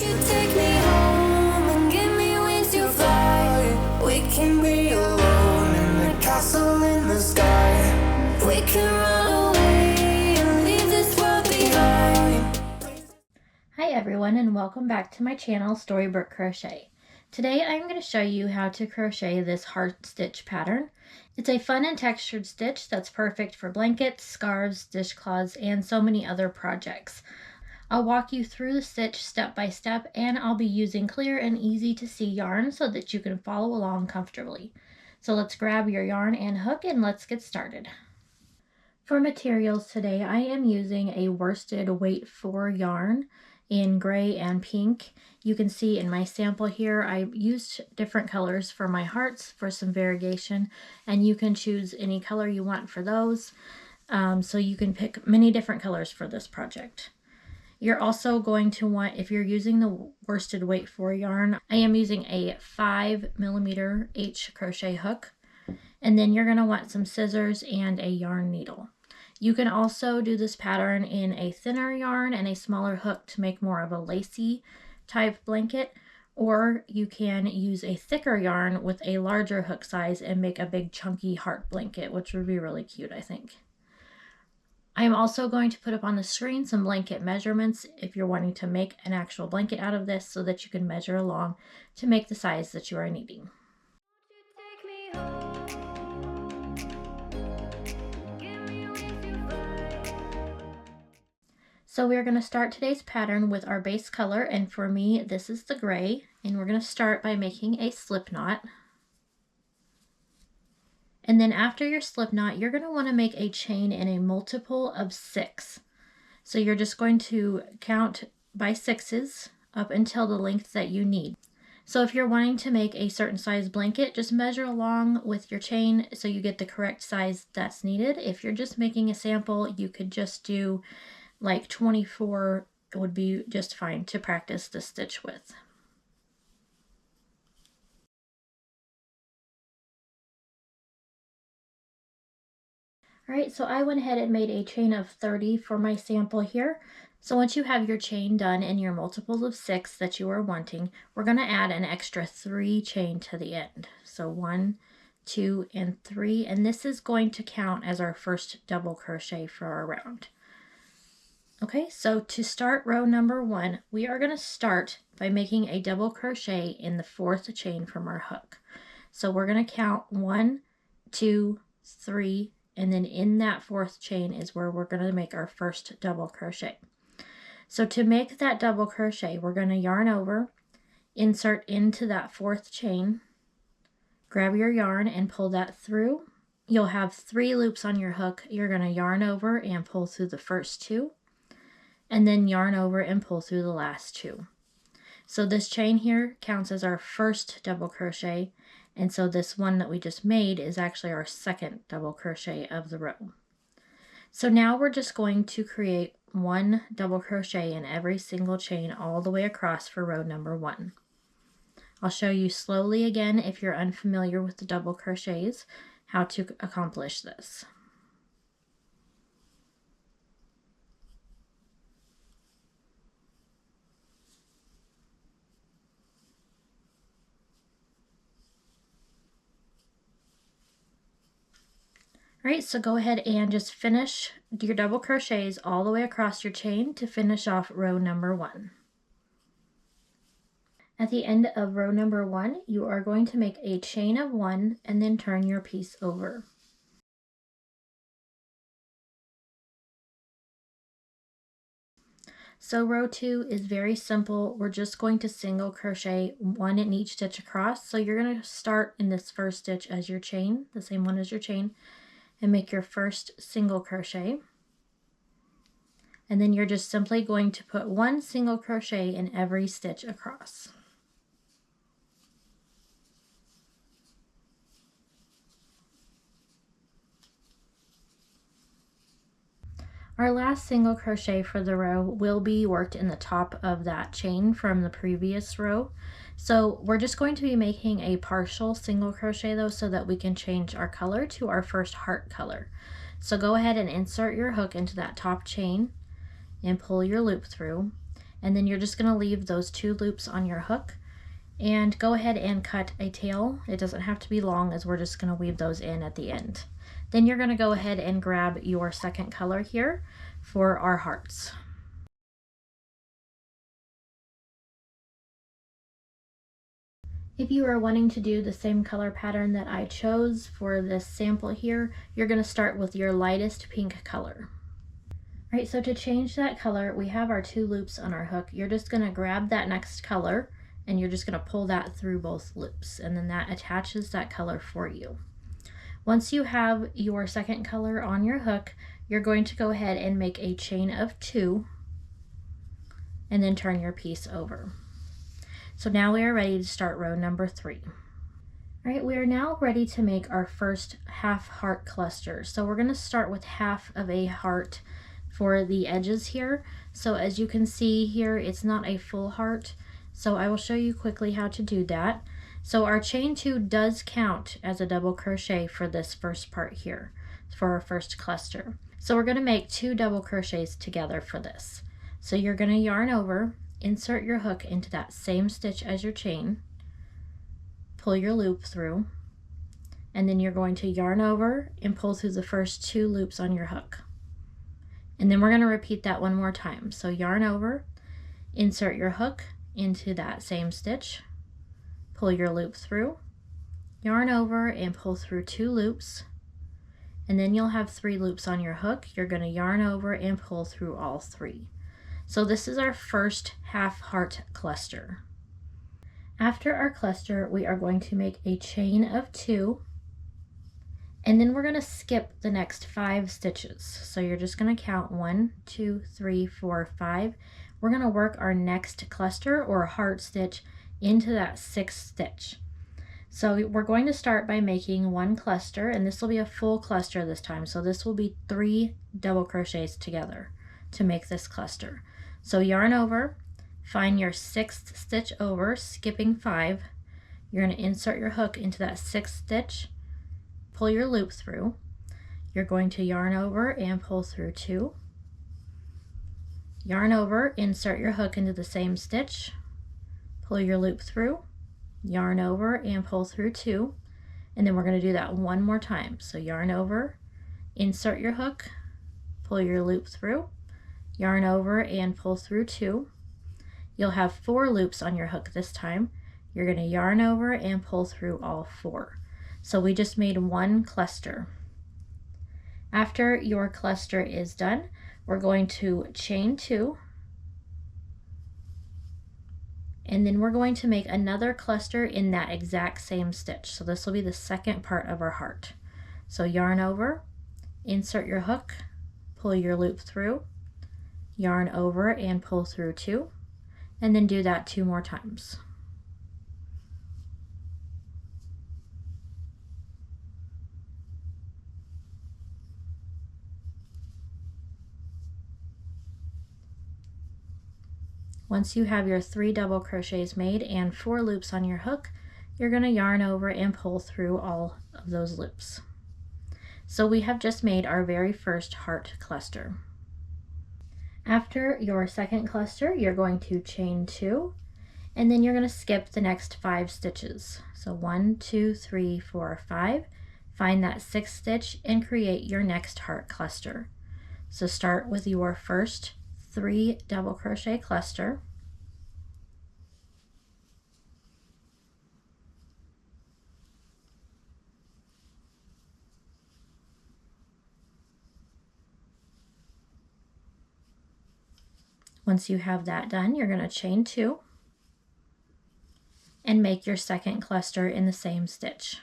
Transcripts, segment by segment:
you take me home and give me wings to fly? We can be alone in the castle in the sky. We can run away and leave this world behind. Hi everyone, and welcome back to my channel, Storybook Crochet. Today I'm going to show you how to crochet this heart stitch pattern. It's a fun and textured stitch that's perfect for blankets, scarves, dishcloths, and so many other projects. I'll walk you through the stitch step by step, and I'll be using clear and easy to see yarn so that you can follow along comfortably. So let's grab your yarn and hook and let's get started. For materials today, I am using a worsted weight 4 yarn in gray and pink. You can see in my sample here, I used different colors for my hearts for some variegation, and you can choose any color you want for those. So you can pick many different colors for this project. You're also going to want, if you're using the worsted weight 4 yarn, I am using a 5mm H crochet hook, and then you're going to want some scissors and a yarn needle. You can also do this pattern in a thinner yarn and a smaller hook to make more of a lacy type blanket, or you can use a thicker yarn with a larger hook size and make a big chunky heart blanket, which would be really cute, I think. I am also going to put up on the screen some blanket measurements if you're wanting to make an actual blanket out of this so that you can measure along to make the size that you are needing. So we're going to start today's pattern with our base color, and for me this is the gray, and we're going to start by making a slip knot. And then after your slip knot, you're going to want to make a chain in a multiple of 6. So you're just going to count by 6s up until the length that you need. So if you're wanting to make a certain size blanket, just measure along with your chain so you get the correct size that's needed. If you're just making a sample, you could just do like 24 would be just fine to practice the stitch with. Alright, so I went ahead and made a chain of 30 for my sample here. So once you have your chain done in your multiples of 6 that you are wanting, we're going to add an extra 3 chain to the end. So 1, 2, and 3, and this is going to count as our first double crochet for our round. Okay, so to start row number 1, we are going to start by making a double crochet in the 4th chain from our hook. So we're going to count 1, 2, 3, and then in that 4th chain is where we're going to make our first double crochet. So to make that double crochet, we're going to yarn over, insert into that 4th chain, grab your yarn and pull that through. You'll have 3 loops on your hook. You're going to yarn over and pull through the first 2, and then yarn over and pull through the last 2. So this chain here counts as our first double crochet, and so this one that we just made is actually our second double crochet of the row. So now we're just going to create 1 double crochet in every single chain all the way across for row number 1. I'll show you slowly again, if you're unfamiliar with the double crochets, how to accomplish this. Alright, so go ahead and just finish your double crochets all the way across your chain to finish off row number 1. At the end of row number 1, you are going to make a chain of 1 and then turn your piece over. So row 2 is very simple. We're just going to single crochet 1 in each stitch across. So you're going to start in this first stitch as your chain, the same one as your chain, and make your first single crochet. And then you're just simply going to put 1 single crochet in every stitch across. Our last single crochet for the row will be worked in the top of that chain from the previous row. So we're just going to be making a partial single crochet though, so that we can change our color to our first heart color. So go ahead and insert your hook into that top chain and pull your loop through. And then you're just going to leave those 2 loops on your hook and go ahead and cut a tail. It doesn't have to be long, as we're just going to weave those in at the end. Then you're going to go ahead and grab your second color here for our hearts. If you are wanting to do the same color pattern that I chose for this sample here, you're going to start with your lightest pink color. All right, so to change that color, we have our 2 loops on our hook. You're just going to grab that next color and you're just going to pull that through both loops, and then that attaches that color for you. Once you have your second color on your hook, you're going to go ahead and make a chain of 2 and then turn your piece over. So now we are ready to start row number 3. All right, we are now ready to make our first half heart cluster. So we're going to start with half of a heart for the edges here. So as you can see here, it's not a full heart. So I will show you quickly how to do that. So our chain 2 does count as a double crochet for this first part here, for our first cluster. So we're going to make 2 double crochets together for this. So you're going to yarn over, insert your hook into that same stitch as your chain, pull your loop through, and then you're going to yarn over and pull through the first 2 loops on your hook. And then we're going to repeat that one more time. So yarn over, insert your hook into that same stitch, pull your loop through, yarn over and pull through 2 loops, and then you'll have 3 loops on your hook. You're going to yarn over and pull through all 3. So this is our first half heart cluster. After our cluster, we are going to make a chain of 2, and then we're going to skip the next 5 stitches. So you're just going to count 1, 2, 3, 4, 5. We're going to work our next cluster or heart stitch into that 6th stitch. So we're going to start by making 1 cluster, and this will be a full cluster this time. So this will be 3 double crochets together to make this cluster. So yarn over, find your 6th stitch over, skipping 5. You're going to insert your hook into that 6th stitch, pull your loop through. You're going to yarn over and pull through 2. Yarn over, insert your hook into the same stitch, pull your loop through, yarn over and pull through 2, and then we're going to do that one more time. So yarn over, insert your hook, pull your loop through, yarn over and pull through 2. You'll have 4 loops on your hook this time. You're going to yarn over and pull through all 4. So we just made 1 cluster. After your cluster is done, we're going to chain 2, and then we're going to make another cluster in that exact same stitch. So this will be the second part of our heart. So yarn over, insert your hook, pull your loop through, yarn over and pull through 2, and then do that 2 more times. Once you have your 3 double crochets made and 4 loops on your hook, you're going to yarn over and pull through all of those loops. So we have just made our very first heart cluster. After your second cluster, you're going to chain 2, and then you're going to skip the next 5 stitches. So 1, 2, 3, 4, 5. Find that 6th stitch and create your next heart cluster. So start with your first 3 double crochet cluster. Once you have that done, you're going to chain 2 and make your second cluster in the same stitch.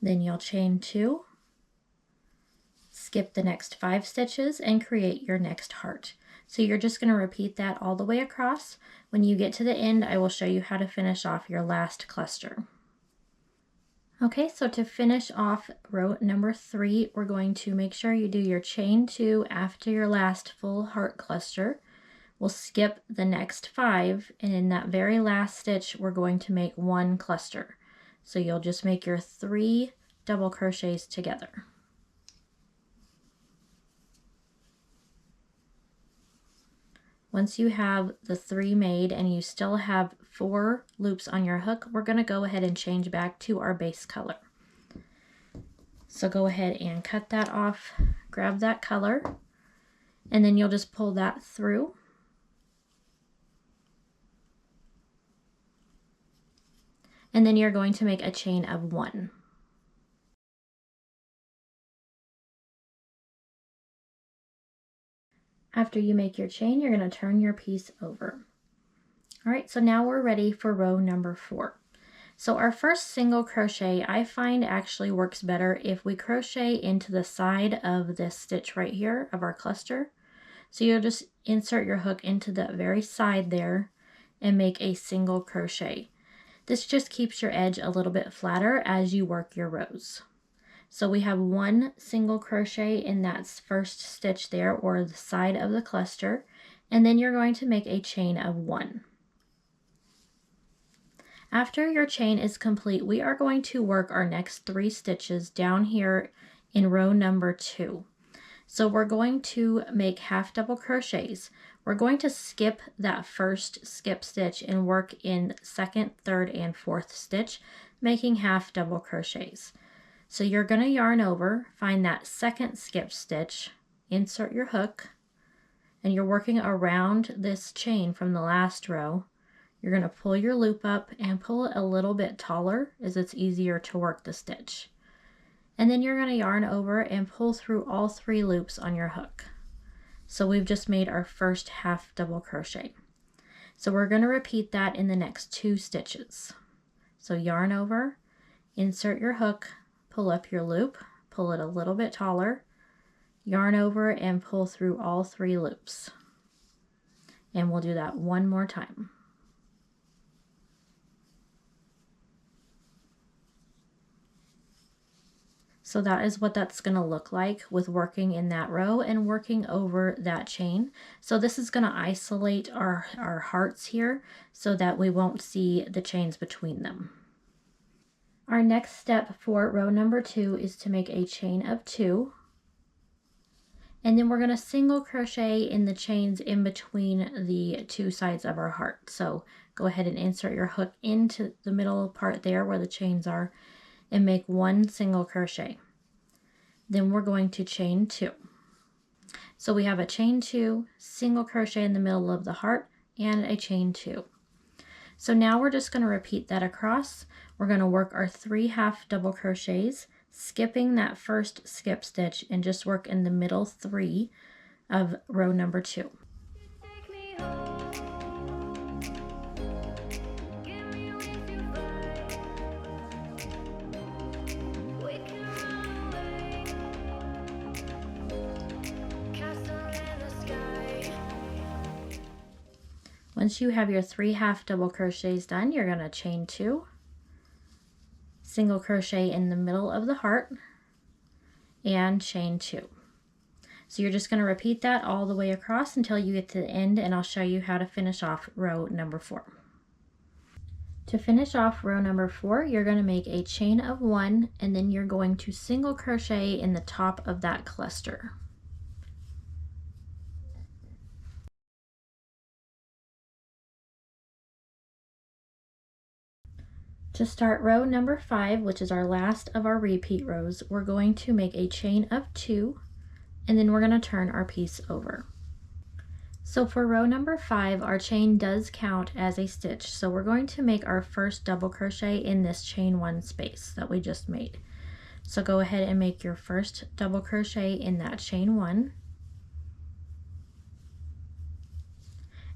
Then you'll chain 2, skip the next 5 stitches, and create your next heart. So you're just going to repeat that all the way across. When you get to the end, I will show you how to finish off your last cluster. Okay, so to finish off row number 3, we're going to make sure you do your chain 2 after your last full heart cluster. we'll skip the next 5, and in that very last stitch we're going to make 1 cluster. So you'll just make your 3 double crochets together. Once you have the 3 made and you still have 4 loops on your hook, we're going to go ahead and change back to our base color. So go ahead and cut that off, grab that color, and then you'll just pull that through. And then you're going to make a chain of 1. After you make your chain, you're going to turn your piece over. All right, so now we're ready for row number 4. So our first single crochet I find actually works better if we crochet into the side of this stitch right here of our cluster. So you'll just insert your hook into the very side there and make a single crochet. This just keeps your edge a little bit flatter as you work your rows. So we have 1 single crochet in that first stitch there, or the side of the cluster, and then you're going to make a chain of 1. After your chain is complete, we are going to work our next 3 stitches down here in row number 2. So we're going to make half double crochets. We're going to skip that first skip stitch and work in 2nd, 3rd, and 4th stitch, making half double crochets. So you're going to yarn over, find that 2nd skip stitch, insert your hook, and you're working around this chain from the last row. You're going to pull your loop up and pull it a little bit taller as it's easier to work the stitch. And then you're going to yarn over and pull through all 3 loops on your hook. So we've just made our first half double crochet. So we're going to repeat that in the next 2 stitches. So yarn over, insert your hook, pull up your loop, pull it a little bit taller, yarn over and pull through all 3 loops. And we'll do that one more time. So that is what that's going to look like with working in that row and working over that chain. So this is going to isolate our hearts here so that we won't see the chains between them. Our next step for row number 2 is to make a chain of 2. And then we're going to single crochet in the chains in between the 2 sides of our heart. So go ahead and insert your hook into the middle part there where the chains are and make 1 single crochet. Then we're going to chain 2. So we have a chain 2, single crochet in the middle of the heart, and a chain 2. So now we're just going to repeat that across. We're going to work our 3 half double crochets, skipping that first skip stitch, and just work in the middle 3 of row number 2. Once you have your 3 half double crochets done, you're going to chain 2, single crochet in the middle of the heart, and chain 2. So you're just going to repeat that all the way across until you get to the end, and I'll show you how to finish off row number 4. To finish off row number 4, you're going to make a chain of 1, and then you're going to single crochet in the top of that cluster. To start row number 5, which is our last of our repeat rows, we're going to make a chain of 2, and then we're going to turn our piece over. So for row number 5, our chain does count as a stitch, so we're going to make our first double crochet in this chain 1 space that we just made. So go ahead and make your first double crochet in that chain 1.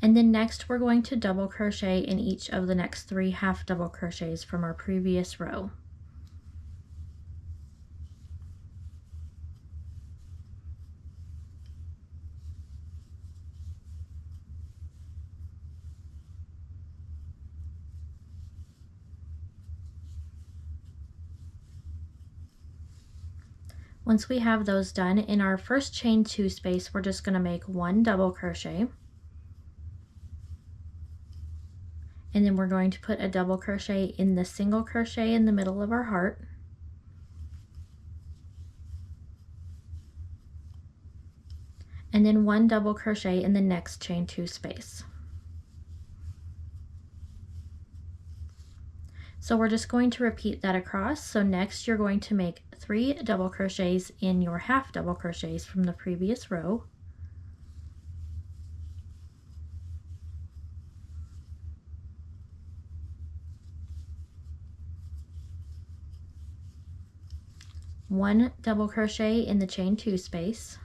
And then next we're going to double crochet in each of the next 3 half double crochets from our previous row. Once we have those done, in our first chain 2 space, we're just going to make 1 double crochet. and then we're going to put a double crochet in the single crochet in the middle of our heart. And then 1 double crochet in the next chain 2 space. So we're just going to repeat that across. So next you're going to make 3 double crochets in your half double crochets from the previous row. One double crochet in the chain 2 space,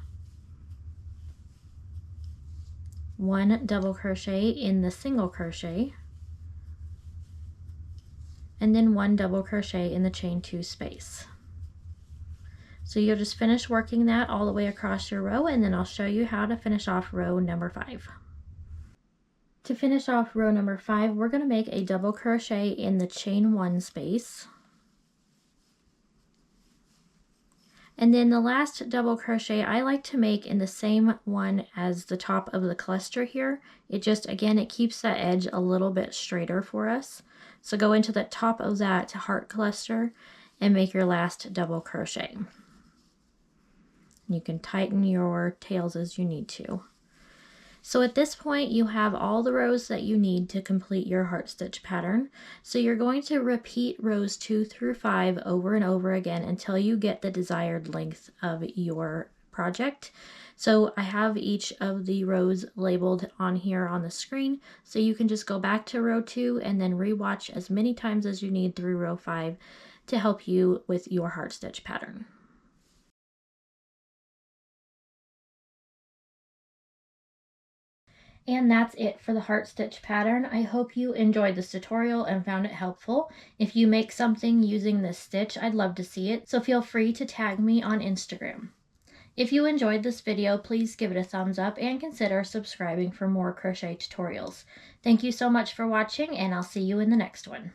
1 double crochet in the single crochet, and then 1 double crochet in the chain 2 space. So you'll just finish working that all the way across your row, and then I'll show you how to finish off row number 5. To finish off row number 5, we're going to make a double crochet in the chain 1 space. And then the last double crochet I like to make in the same one as the top of the cluster here. It just, again, it keeps that edge a little bit straighter for us. So go into the top of that heart cluster and make your last double crochet. You can tighten your tails as you need to. So at this point you have all the rows that you need to complete your heart stitch pattern. So you're going to repeat rows 2 through 5 over and over again until you get the desired length of your project. So I have each of the rows labeled on here on the screen, so you can just go back to row 2 and then rewatch as many times as you need through row 5 to help you with your heart stitch pattern. And that's it for the heart stitch pattern. I hope you enjoyed this tutorial and found it helpful. If you make something using this stitch, I'd love to see it, so feel free to tag me on Instagram. If you enjoyed this video, please give it a thumbs up and consider subscribing for more crochet tutorials. Thank you so much for watching, and I'll see you in the next one.